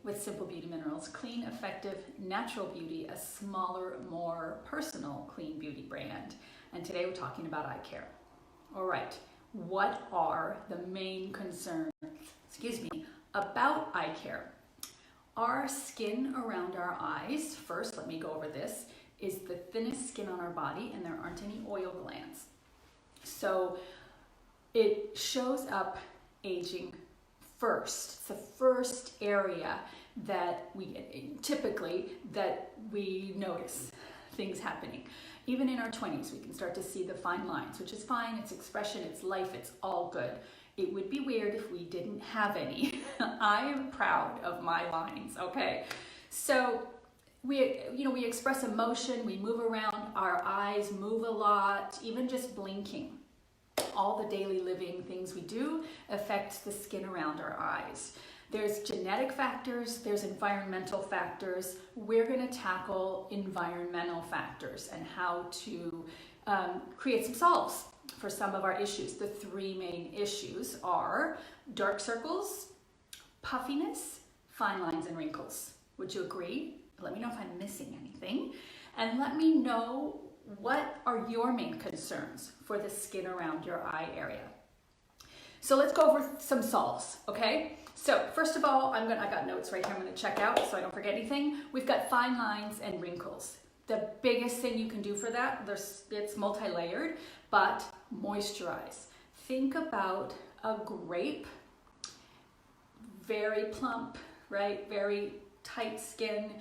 with Simple Beauty Minerals, clean, effective, natural beauty, a smaller, more personal clean beauty brand. And today we're talking about eye care. All right, what are the main concerns, about eye care? Our skin around our eyes, first let me go over this, is the thinnest skin on our body and there aren't any oil glands. So it shows up aging first. It's the first area that we notice things happening. Even in our 20s, we can start to see the fine lines, which is fine. It's expression, it's life, it's all good. It would be weird if we didn't have any. I am proud of my lines, okay? So we express emotion, we move around, our eyes move a lot, even just blinking. All the daily living things we do affect the skin around our eyes. There's genetic factors, there's environmental factors. We're going to tackle environmental factors and how to create some solves for some of our issues. The three main issues are dark circles, puffiness, fine lines, and wrinkles. Would you agree? Let me know if I'm missing anything. And let me know, what are your main concerns for the skin around your eye area? So let's go over some solves, okay? So first of all, I got notes right here I'm gonna check out so I don't forget anything. We've got fine lines and wrinkles. The biggest thing you can do for that, it's multi-layered, but moisturize. Think about a grape, very plump, right? Very tight skin.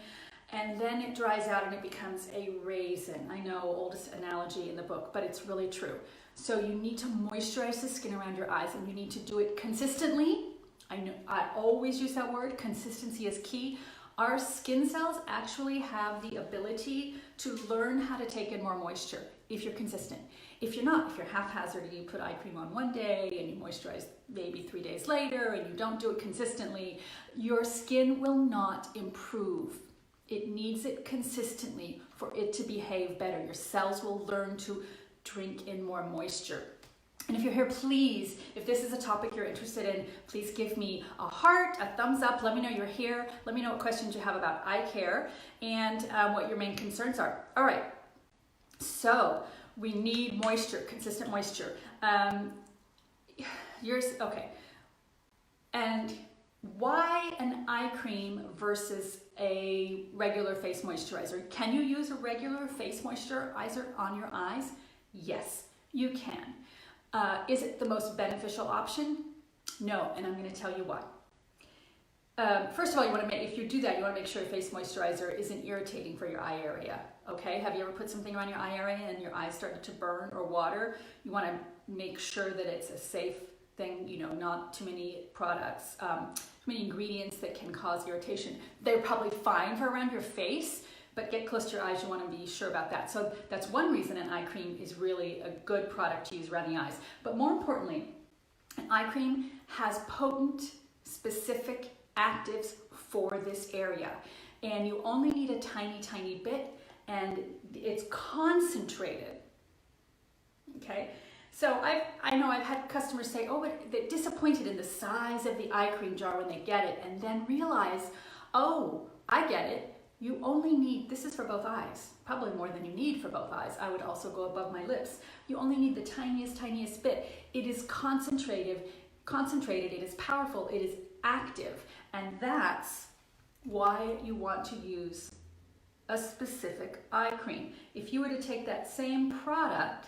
And then it dries out and it becomes a raisin. I know, oldest analogy in the book, but it's really true. So you need to moisturize the skin around your eyes and you need to do it consistently. I always use that word, consistency is key. Our skin cells actually have the ability to learn how to take in more moisture if you're consistent. If you're not, if you're haphazard, you put eye cream on one day and you moisturize maybe 3 days later and you don't do it consistently, your skin will not improve. It needs it consistently for it to behave better. Your cells will learn to drink in more moisture. And if you're here, please, if this is a topic you're interested in, please give me a heart, a thumbs up. Let me know you're here. Let me know what questions you have about eye care and what your main concerns are. All right, so we need moisture, consistent moisture. Okay. And why an eye cream versus a regular face moisturizer? Can you use a regular face moisturizer on your eyes? Yes, you can. Is it the most beneficial option? No, and I'm going to tell you why. First of all, if you do that, you want to make sure your face moisturizer isn't irritating for your eye area. Okay, have you ever put something around your eye area and your eyes started to burn or water? You want to make sure that it's a safe thing, not too many products, too many ingredients that can cause irritation. They're probably fine for around your face, but get close to your eyes, you want to be sure about that. So that's one reason an eye cream is really a good product to use around the eyes. But more importantly, an eye cream has potent, specific actives for this area. And you only need a tiny, tiny bit, and it's concentrated, okay? So I know I've had customers say, oh, but they're disappointed in the size of the eye cream jar when they get it, and then realize, oh, I get it. You only need, this is for both eyes, probably more than you need for both eyes. I would also go above my lips. You only need the tiniest, tiniest bit. It is concentrated, it is powerful, it is active, and that's why you want to use a specific eye cream. If you were to take that same product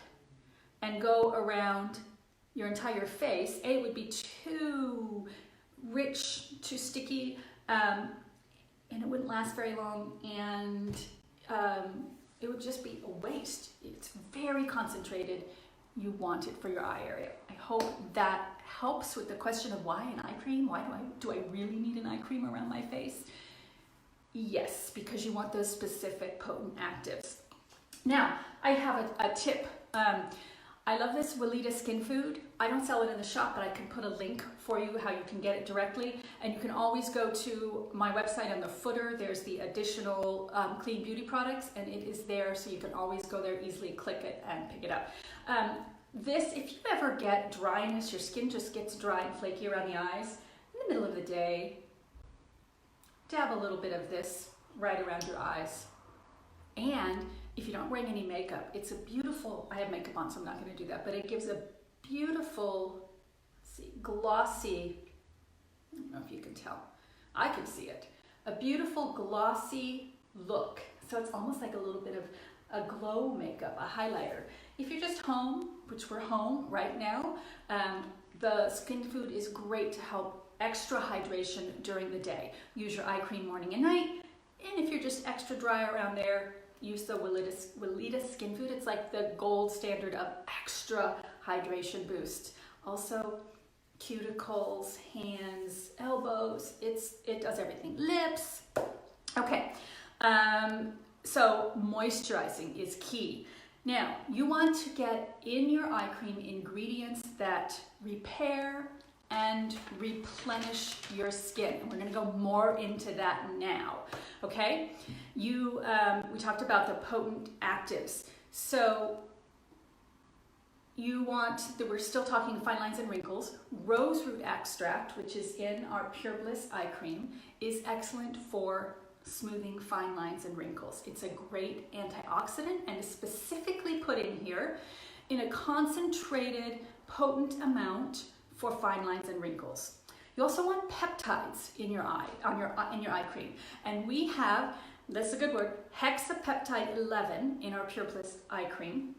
and go around your entire face, it would be too rich, too sticky, and it wouldn't last very long, and it would just be a waste. It's very concentrated. You want it for your eye area. I hope that helps with the question of why an eye cream? Why do I really need an eye cream around my face? Yes, because you want those specific potent actives. Now, I have a tip. I love this Weleda Skin Food. I don't sell it in the shop, but I can put a link for you how you can get it directly. And you can always go to my website on the footer. There's the additional clean beauty products, and it is there, so you can always go there, easily click it and pick it up. If you ever get dryness, your skin just gets dry and flaky around the eyes, in the middle of the day, dab a little bit of this right around your eyes. And if you don't wear any makeup, it's a beautiful, I have makeup on so I'm not going to do that, but it gives a beautiful, let's see, glossy, I don't know if you can tell, I can see it, a beautiful glossy look. So it's almost like a little bit of a glow makeup, a highlighter. If you're just home, which we're home right now, the Skin Food is great to help extra hydration during the day. Use your eye cream morning and night. And if you're just extra dry around there, use the Weleda Skin Food. It's like the gold standard of extra hydration boost. Also, cuticles, hands, elbows, it does everything. Lips. Okay, so moisturizing is key. Now, you want to get in your eye cream ingredients that repair and replenish your skin. And we're gonna go more into that now, okay? We talked about the potent actives. So we're still talking fine lines and wrinkles. Roseroot extract, which is in our Pure Bliss eye cream, is excellent for smoothing fine lines and wrinkles. It's a great antioxidant and is specifically put in here in a concentrated, potent amount for fine lines and wrinkles. You also want peptides in your eye, in your eye cream. And we have, that's a good word, hexapeptide 11 in our Pure Bliss eye cream,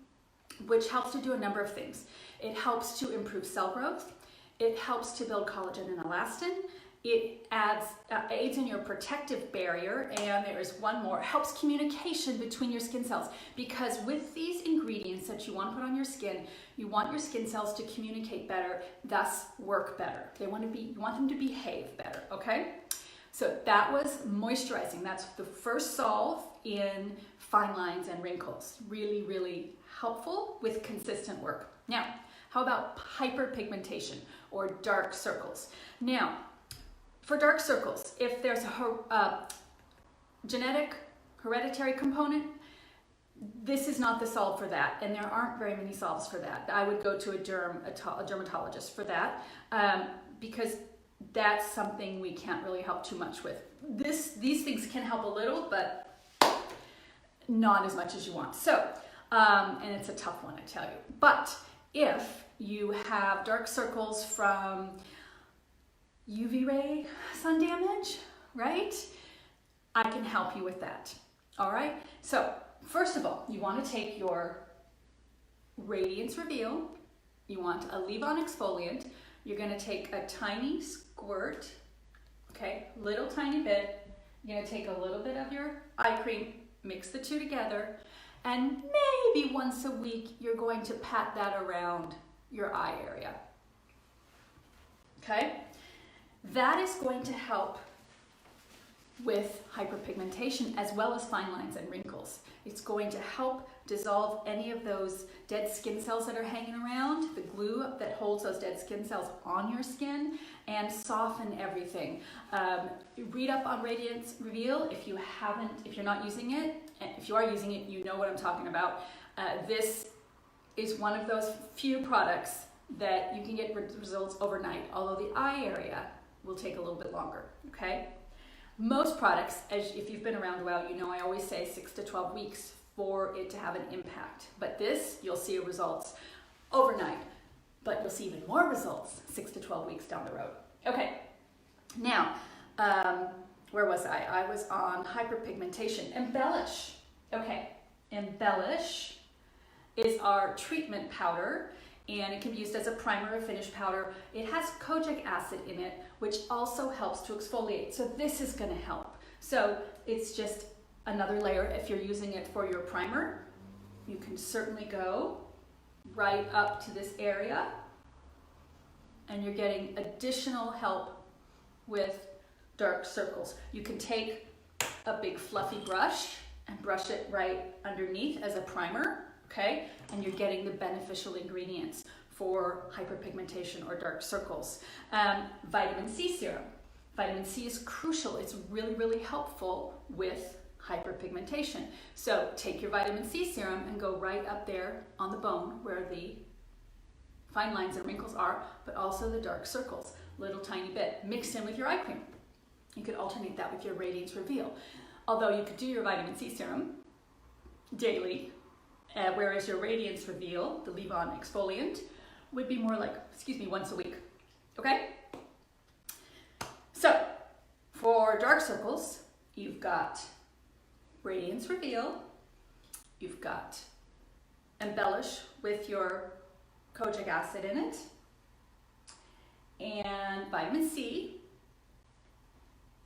which helps to do a number of things. It helps to improve cell growth. It helps to build collagen and elastin. It aids in your protective barrier, and there is one more, helps communication between your skin cells, because with these ingredients that you want to put on your skin, you want your skin cells to communicate better, thus work better. You want them to behave better, okay? So that was moisturizing. That's the first solve in fine lines and wrinkles. Really, really helpful with consistent work. Now, how about hyperpigmentation or dark circles? Now, for dark circles, if there's a genetic, hereditary component, this is not the solve for that, and there aren't very many solves for that. I would go to a dermatologist for that, because that's something we can't really help too much with. These things can help a little, but not as much as you want. So, and it's a tough one, I tell you. But if you have dark circles from UV ray sun damage, right? I can help you with that. All right. So first of all, you want to take your Radiance Reveal. You want a Leaveon exfoliant. You're going to take a tiny squirt, okay, little tiny bit. You're going to take a little bit of your eye cream, mix the two together, and maybe once a week, you're going to pat that around your eye area. Okay? That is going to help with hyperpigmentation as well as fine lines and wrinkles. It's going to help dissolve any of those dead skin cells that are hanging around, the glue that holds those dead skin cells on your skin, and soften everything. Read up on Radiance Reveal if you're not using it. And if you are using it, you know what I'm talking about. This is one of those few products that you can get results overnight, although the eye area will take a little bit longer, okay? Most products, if you've been around a while, you know I always say 6 to 12 weeks for it to have an impact. But this, you'll see results overnight, but you'll see even more results 6 to 12 weeks down the road. Okay, now, where was I? I was on hyperpigmentation. Embellish. Okay, Embellish is our treatment powder, and it can be used as a primer or finish powder. It has kojic acid in it, which also helps to exfoliate. So this is gonna help. So it's just another layer. If you're using it for your primer, you can certainly go right up to this area, and you're getting additional help with dark circles. You can take a big fluffy brush and brush it right underneath as a primer, okay? And you're getting the beneficial ingredients for hyperpigmentation or dark circles. Vitamin C serum. Vitamin C is crucial. It's really, really helpful with hyperpigmentation. So take your vitamin C serum and go right up there on the bone where the fine lines and wrinkles are, but also the dark circles, little tiny bit, mixed in with your eye cream. You could alternate that with your Radiance Reveal. Although you could do your vitamin C serum daily, whereas your Radiance Reveal, the Leaveon exfoliant, would be more like, once a week. Okay? So, for dark circles, you've got Radiance Reveal, you've got Embellish with your kojic acid in it, and vitamin C,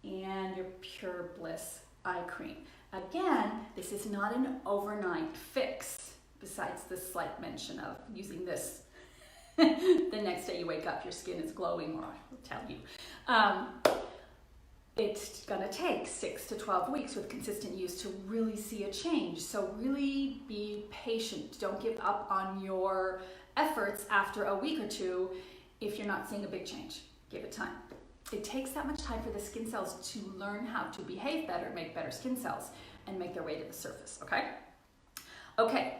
and your Pure Bliss eye cream. Again, this is not an overnight fix, besides the slight mention of using this the next day you wake up, your skin is glowing, or I will tell you. It's gonna take 6 to 12 weeks with consistent use to really see a change. So really be patient. Don't give up on your efforts after a week or two if you're not seeing a big change. Give it time. It takes that much time for the skin cells to learn how to behave better, make better skin cells, and make their way to the surface, okay? Okay,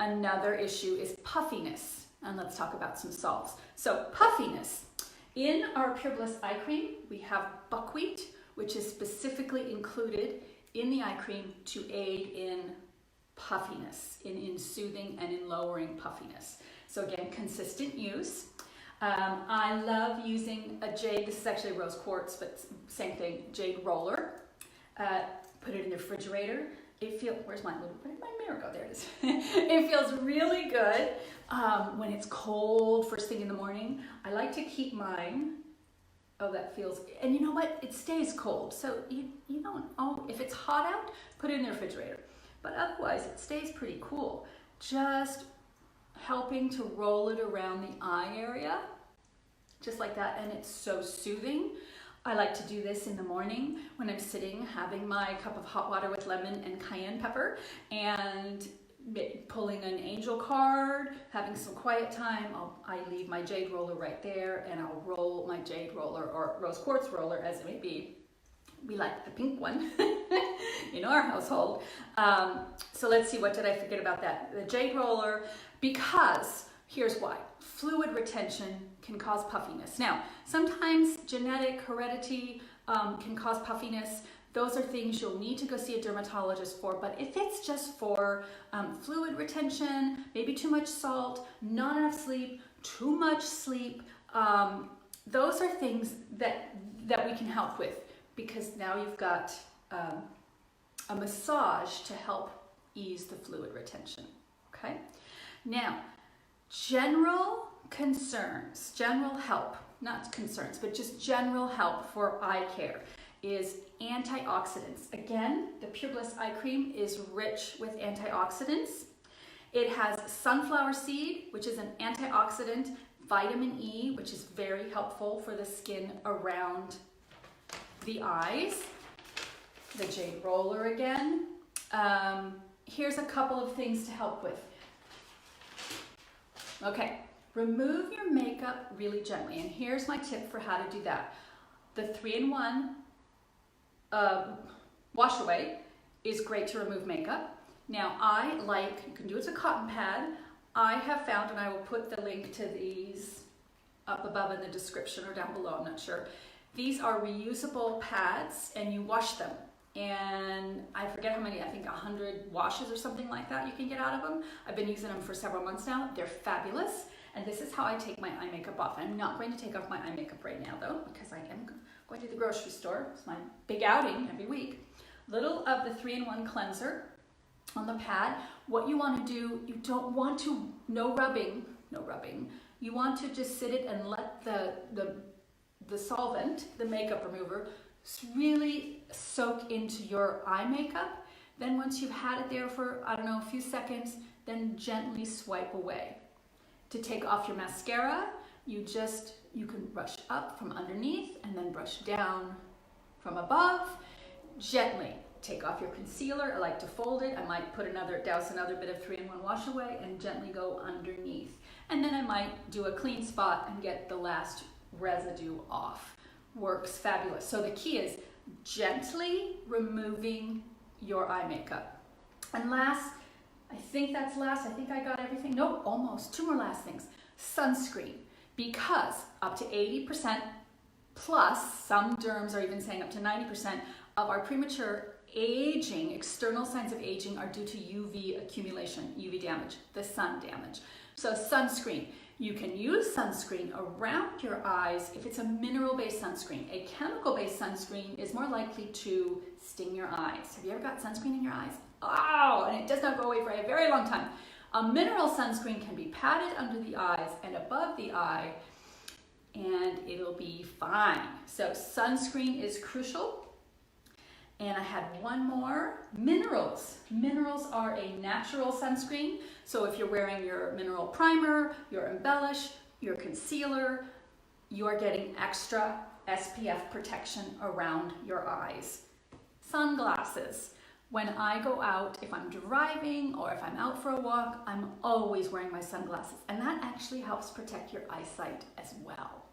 another issue is puffiness, and let's talk about some solves. So puffiness, in our Pure Bliss eye cream, we have buckwheat, which is specifically included in the eye cream to aid in puffiness, in soothing and in lowering puffiness. So again, consistent use. I love using a jade, this is actually rose quartz, but same thing, jade roller. Put it in the refrigerator. It feels, where'd my mirror go? There it is. It feels really good when it's cold first thing in the morning. I like to keep mine, oh that feels, and you know what? It stays cold. So you don't, if it's hot out, put it in the refrigerator. But otherwise it stays pretty cool. Just helping to roll it around the eye area, just like that, and it's so soothing. I like to do this in the morning when I'm sitting having my cup of hot water with lemon and cayenne pepper and pulling an angel card, having some quiet time. I leave my jade roller right there and I'll roll my jade roller or rose quartz roller as it may be. We like the pink one in our household. So let's see, what did I forget about that? The jade roller, because here's why. Fluid retention can cause puffiness. Now, sometimes genetic heredity can cause puffiness. Those are things you'll need to go see a dermatologist for, but if it's just for fluid retention, maybe too much salt, not enough sleep, too much sleep, those are things that we can help with, because now you've got a massage to help ease the fluid retention, okay? Now, general concerns, general help, not concerns, but just general help for eye care is antioxidants. Again, the Pure Bliss eye cream is rich with antioxidants. It has sunflower seed, which is an antioxidant, vitamin E, which is very helpful for the skin around the eyes. The jade roller again. Here's a couple of things to help with. Okay, remove your makeup really gently, and here's my tip for how to do that. The 3-in-1 wash away is great to remove makeup. Now I like, you can do it with a cotton pad. I have found, and I will put the link to these up above in the description or down below, I'm not sure. These are reusable pads and you wash them. And I forget how many, I think 100 washes or something like that you can get out of them. I've been using them for several months now. They're fabulous. And this is how I take my eye makeup off. I'm not going to take off my eye makeup right now though, because I am going to the grocery store. It's my big outing every week. Little of the 3-in-1 cleanser on the pad. What you want to do, you don't want to, no rubbing. You want to just sit it and let the solvent, the makeup remover, really soak into your eye makeup. Then once you've had it there for, I don't know, a few seconds, then gently swipe away. To take off your mascara, you can brush up from underneath and then brush down from above. Gently take off your concealer. I like to fold it. I might douse another bit of 3-in-1 wash away and gently go underneath. And then I might do a clean spot and get the last residue off. Works fabulous. So the key is gently removing your eye makeup. And last, I think that's last. I think I got everything. Nope, almost. 2 more last things. Sunscreen, because up to 80% Plus, some derms are even saying up to 90% of our premature aging, external signs of aging, are due to UV accumulation, UV damage, the sun damage. So sunscreen, you can use sunscreen around your eyes if it's a mineral-based sunscreen. A chemical-based sunscreen is more likely to sting your eyes. Have you ever got sunscreen in your eyes? Oh, and it does not go away for a very long time. A mineral sunscreen can be patted under the eyes and above the eye, and it'll be fine. So sunscreen is crucial. And I had one more, minerals. Minerals are a natural sunscreen. So if you're wearing your mineral primer, your embellish, your concealer, you're getting extra SPF protection around your eyes. Sunglasses. When I go out, if I'm driving or if I'm out for a walk, I'm always wearing my sunglasses. And that actually helps protect your eyesight as well.